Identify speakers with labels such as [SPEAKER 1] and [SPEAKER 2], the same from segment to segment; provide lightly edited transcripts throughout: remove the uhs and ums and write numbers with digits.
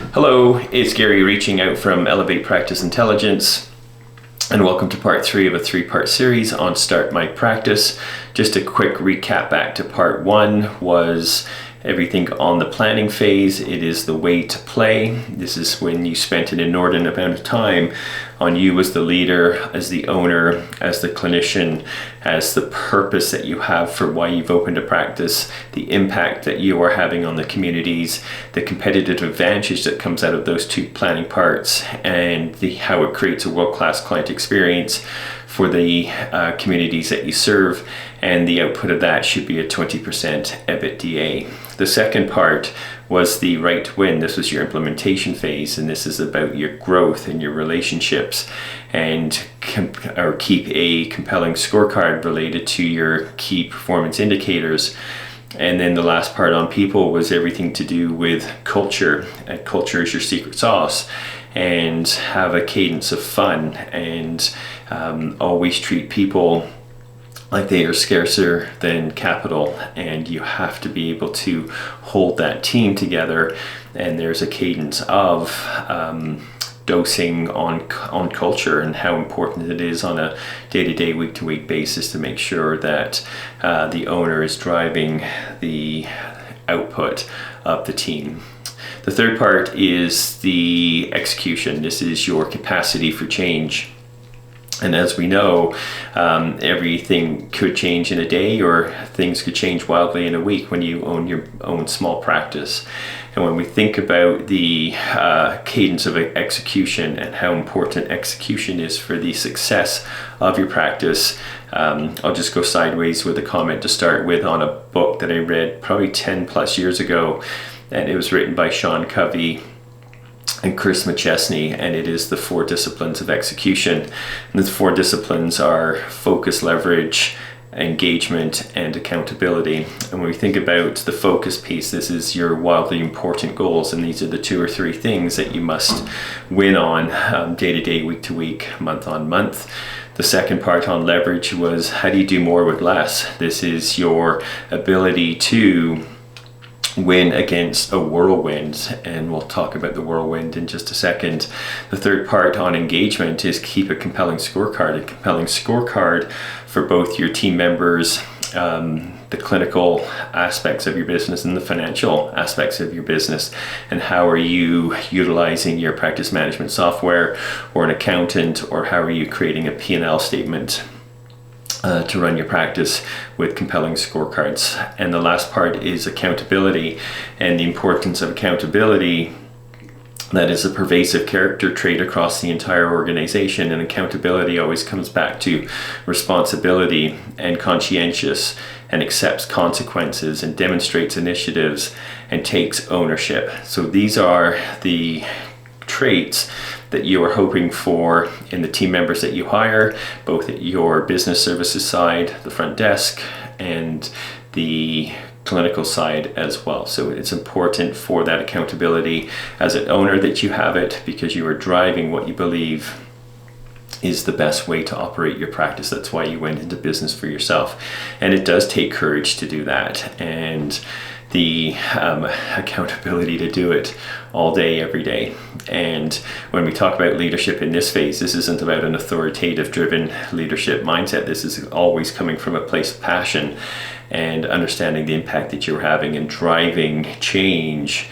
[SPEAKER 1] Hello, it's Gary reaching out from Elevate Practice Intelligence, and welcome to part 3 of a 3-part series on Start My Practice. Just a quick recap back to part 1 was everything on the planning phase. It is the way to play. This is when you spent an inordinate amount of time on you as the leader, as the owner, as the clinician, as the purpose that you have for why you've opened a practice, the impact that you are having on the communities, the competitive advantage that comes out of those 2 planning parts, and how it creates a world-class client experience for the communities that you serve, and the output of that should be a 20% EBITDA. The second part was the right to win. This was your implementation phase, and this is about your growth and your relationships, and keep a compelling scorecard related to your key performance indicators. And then the last part on people was everything to do with culture, and culture is your secret sauce, and have a cadence of fun, and always treat people like they are scarcer than capital, and you have to be able to hold that team together. And there's a cadence of dosing on culture and how important it is on a day-to-day, week-to-week basis to make sure that the owner is driving the output of the team. The third part is the execution. This is your capacity for change. And as we know, everything could change in a day, or things could change wildly in a week when you own your own small practice. And when we think about the cadence of execution and how important execution is for the success of your practice, I'll just go sideways with a comment to start with on a book that I read probably 10 plus years ago. And it was written by Sean Covey and Chris McChesney, and it is the 4 disciplines of execution. And the 4 disciplines are focus, leverage, engagement, and accountability. And when we think about the focus piece, this is your wildly important goals, and these are the 2 or 3 things that you must win on day to day, week to week, month on month. The second part on leverage was how do you do more with less? This is your ability to win against a whirlwind, and we'll talk about the whirlwind in just a second. The third part on engagement is keep a compelling scorecard for both your team members, the clinical aspects of your business and the financial aspects of your business, and how are you utilizing your practice management software or an accountant, or how are you creating a P&L statement to run your practice with compelling scorecards. And the last part is accountability, and the importance of accountability. That is a pervasive character trait across the entire organization, and accountability always comes back to responsibility and conscientious, and accepts consequences and demonstrates initiatives and takes ownership. So these are the traits that you are hoping for in the team members that you hire, both at your business services side, the front desk, and the clinical side as well. So it's important for that accountability as an owner that you have it, because you are driving what you believe is the best way to operate your practice. That's why you went into business for yourself. And it does take courage to do that, and the accountability to do it all day, every day. And when we talk about leadership in this phase, this isn't about an authoritative driven leadership mindset. This is always coming from a place of passion and understanding the impact that you're having and driving change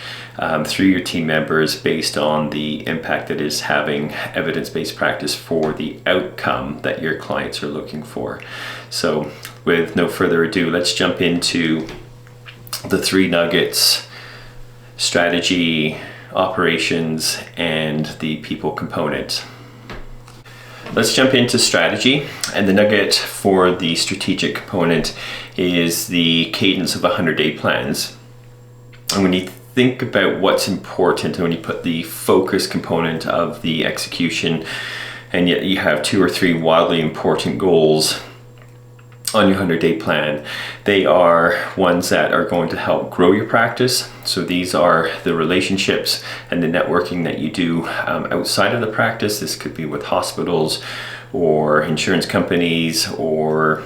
[SPEAKER 1] through your team members based on the impact that is having evidence-based practice for the outcome that your clients are looking for. So with no further ado, let's jump into the 3 nuggets: strategy, operations, and the people component. Let's jump into strategy, and the nugget for the strategic component is the cadence of 100-day plans. And when you think about what's important, and when you put the focus component of the execution, and yet you have 2 or 3 wildly important goals on your 100-day plan, they are ones that are going to help grow your practice. So these are the relationships and the networking that you do outside of the practice. This could be with hospitals or insurance companies or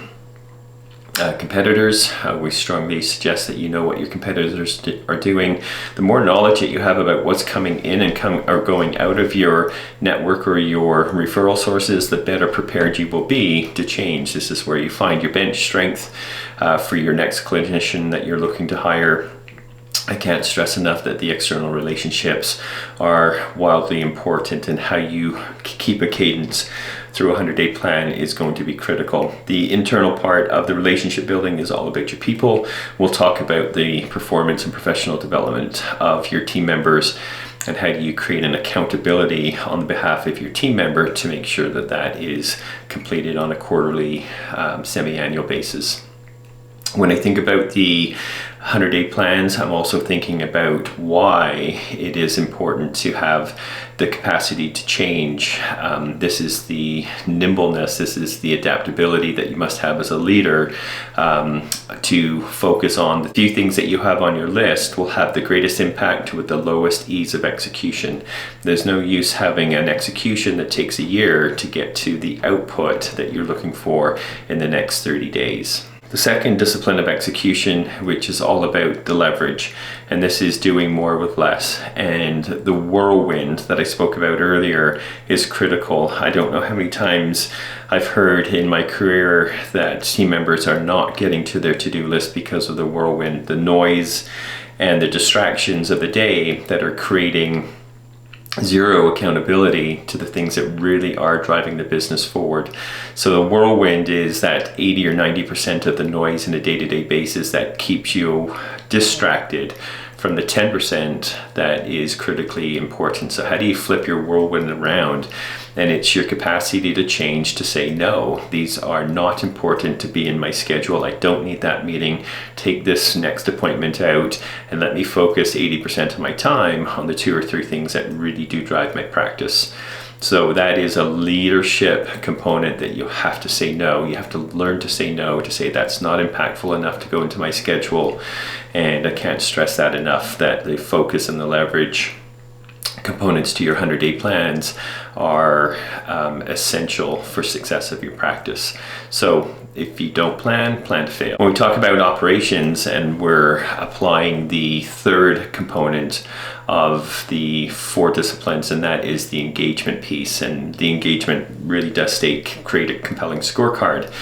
[SPEAKER 1] competitors. We strongly suggest that you know what your competitors are doing. The more knowledge that you have about what's coming in and or going out of your network or your referral sources, the better prepared you will be to change. This is where you find your bench strength for your next clinician that you're looking to hire. I can't stress enough that the external relationships are wildly important, and how you keep a cadence through a 100-day plan is going to be critical. The internal part of the relationship building is all about your people. We'll talk about the performance and professional development of your team members, and how do you create an accountability on the behalf of your team member to make sure that that is completed on a quarterly, semi-annual basis. When I think about the 100-day plans, I'm also thinking about why it is important to have the capacity to change. This is the nimbleness, this is the adaptability that you must have as a leader, to focus on the few things that you have on your list will have the greatest impact with the lowest ease of execution. There's no use having an execution that takes a year to get to the output that you're looking for in the next 30 days. The second discipline of execution, which is all about the leverage, and this is doing more with less. And the whirlwind that I spoke about earlier is critical. I don't know how many times I've heard in my career that team members are not getting to their to-do list because of the whirlwind, the noise and the distractions of the day that are creating zero accountability to the things that really are driving the business forward. So the whirlwind is that 80 or 90% of the noise in a day-to-day basis that keeps you distracted from the 10% that is critically important. So how do you flip your whirlwind around? And it's your capacity to change, to say, no, these are not important to be in my schedule. I don't need that meeting. Take this next appointment out and let me focus 80% of my time on the 2 or 3 things that really do drive my practice. So that is a leadership component that you have to say no. You have to learn to say no, to say that's not impactful enough to go into my schedule. And I can't stress that enough, that the focus and the leverage components to your 100-day plans are essential for success of your practice. So if you don't plan to fail. When we talk about operations and we're applying the third component of the 4 disciplines, and that is the engagement piece. And the engagement really does create a compelling scorecard.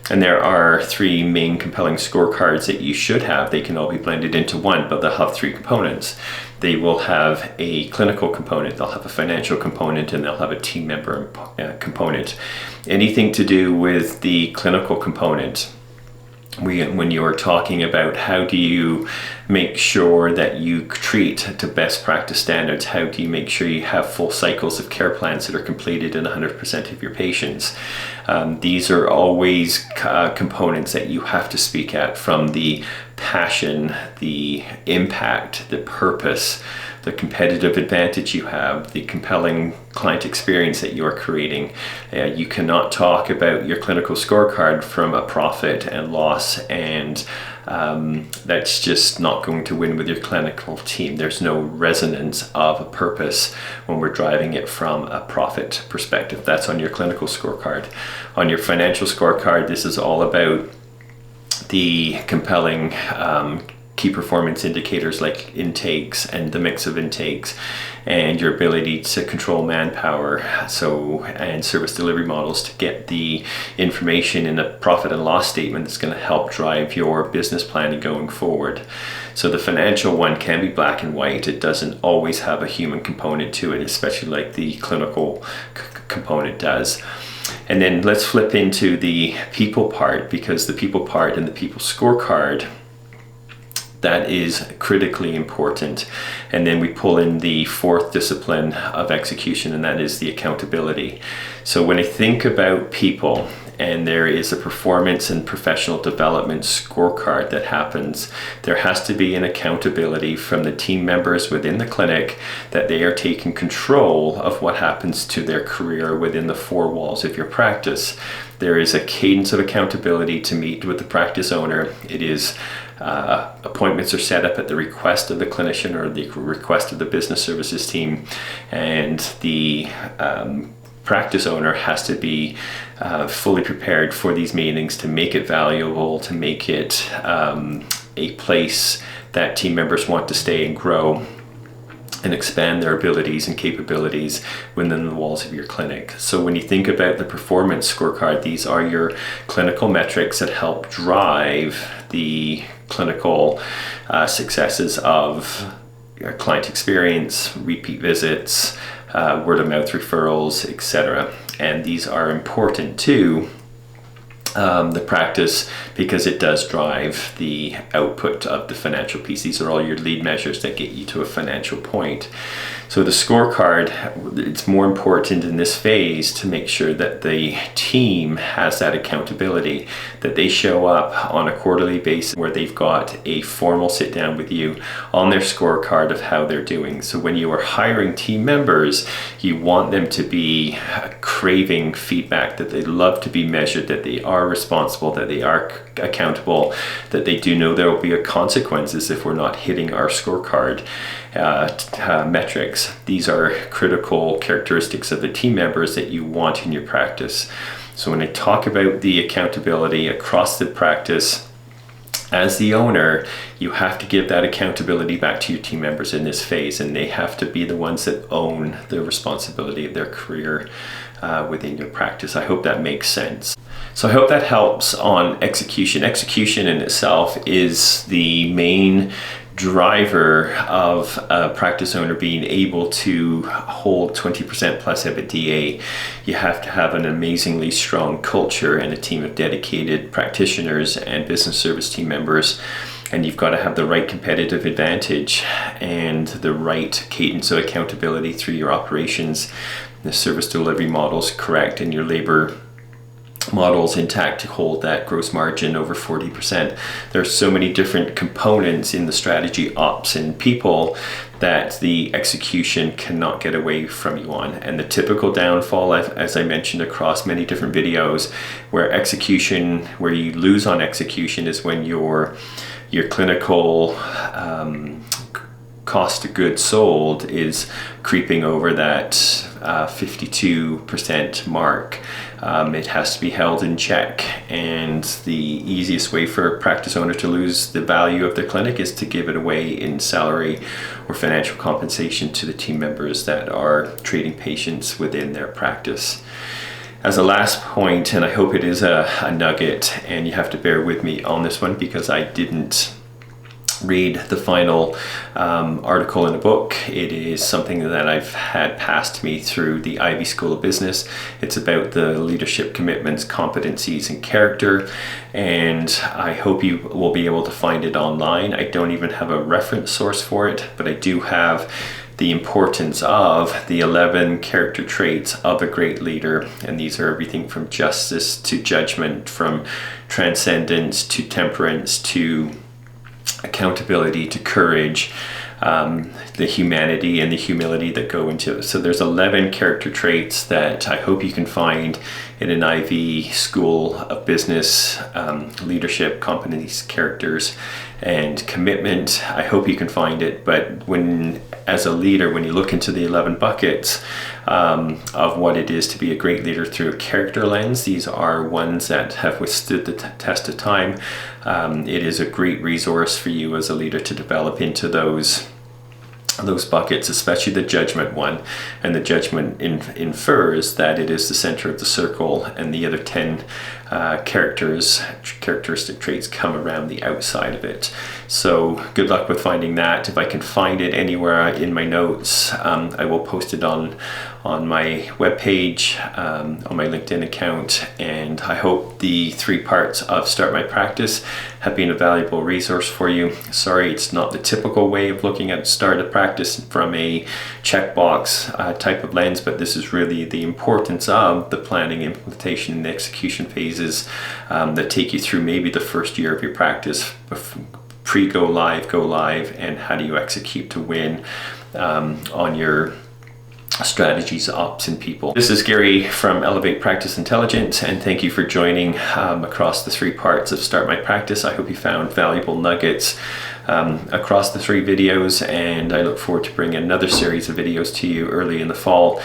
[SPEAKER 1] And there are 3 main compelling scorecards that you should have. They can all be blended into one, but they'll have 3 components. They will have a clinical component, they'll have a financial component, and they'll have a team member component. Anything to do with the clinical component, when you're talking about how do you make sure that you treat to best practice standards, how do you make sure you have full cycles of care plans that are completed in 100% of your patients, these are always components that you have to speak at, from the passion, the impact, the purpose, the competitive advantage you have, the compelling client experience that you're creating. You cannot talk about your clinical scorecard from a profit and loss, and that's just not going to win with your clinical team. There's no resonance of a purpose when we're driving it from a profit perspective. That's on your clinical scorecard. On your financial scorecard, this is all about the compelling key performance indicators like intakes and the mix of intakes, and your ability to control manpower, and service delivery models to get the information in a profit and loss statement that's going to help drive your business planning going forward. So the financial one can be black and white. It doesn't always have a human component to it, especially like the clinical component does. And then let's flip into the people part, because the people part and the people scorecard, that is critically important. And then we pull in the 4th discipline of execution, and that is the accountability. So when I think about people, and there is a performance and professional development scorecard that happens, there has to be an accountability from the team members within the clinic that they are taking control of what happens to their career within the 4 walls of your practice. There is a cadence of accountability to meet with the practice owner. It is appointments are set up at the request of the clinician or the request of the business services team, and the practice owner has to be fully prepared for these meetings to make it valuable, to make it a place that team members want to stay and grow and expand their abilities and capabilities within the walls of your clinic. So when you think about the performance scorecard, these are your clinical metrics that help drive the clinical successes of client experience, repeat visits, word of mouth referrals, etc. And these are important to the practice because it does drive the output of the financial piece. These are all your lead measures that get you to a financial point. So the scorecard, it's more important in this phase to make sure that the team has that accountability, that they show up on a quarterly basis where they've got a formal sit down with you on their scorecard of how they're doing. So when you are hiring team members, you want them to be craving feedback, that they love to be measured, that they are responsible, that they are accountable, that they do know there will be consequences if we're not hitting our scorecard metrics. These are critical characteristics of the team members that you want in your practice. So when I talk about the accountability across the practice, as the owner, you have to give that accountability back to your team members in this phase, and they have to be the ones that own the responsibility of their career within your practice. I hope that makes sense. So I hope that helps on execution. Execution in itself is the main driver of a practice owner being able to hold 20% plus EBITDA. You have to have an amazingly strong culture and a team of dedicated practitioners and business service team members, and you've got to have the right competitive advantage and the right cadence of accountability through your operations, the service delivery models correct, and your labor models intact to hold that gross margin over 40%. There are so many different components in the strategy, ops, and people that the execution cannot get away from you on. And the typical downfall, as I mentioned across many different videos, where you lose on execution is when your clinical cost of goods sold is creeping over that 52% mark. It has to be held in check, and the easiest way for a practice owner to lose the value of their clinic is to give it away in salary or financial compensation to the team members that are treating patients within their practice. As a last point, and I hope it is a nugget, and you have to bear with me on this one because I didn't read the final article in a book. It is something that I've had passed me through the Ivy School of Business. It's about the leadership commitments, competencies, and character, and I hope you will be able to find it online. I don't even have a reference source for it, but I do have the importance of the 11 character traits of a great leader, and these are everything from justice to judgment, from transcendence to temperance to accountability to courage, the humanity and the humility that go into it. So there's 11 character traits that I hope you can find in an Ivy School of Business, leadership, competencies, characters, and commitment. I hope you can find it, but as a leader, when you look into the 11 buckets of what it is to be a great leader through a character lens, these are ones that have withstood the test of time. It is a great resource for you as a leader to develop into those buckets, especially the judgment one. And the judgment infers that it is the center of the circle, and the other 10 characteristic traits come around the outside of it. So good luck with finding that. If I can find it anywhere in my notes, I will post it on my webpage, on my LinkedIn account, and I hope the 3 parts of Start My Practice have been a valuable resource for you. Sorry, it's not the typical way of looking at Start a Practice from a checkbox type of lens, but this is really the importance of the planning, implementation, and execution phases that take you through maybe the first year of your practice, pre-go live, go live, and how do you execute to win on your strategies, ops, and people. This is Gary from Elevate Practice Intelligence, and thank you for joining across the 3 parts of Start My Practice. I hope you found valuable nuggets across the 3 videos, and I look forward to bringing another series of videos to you early in the fall.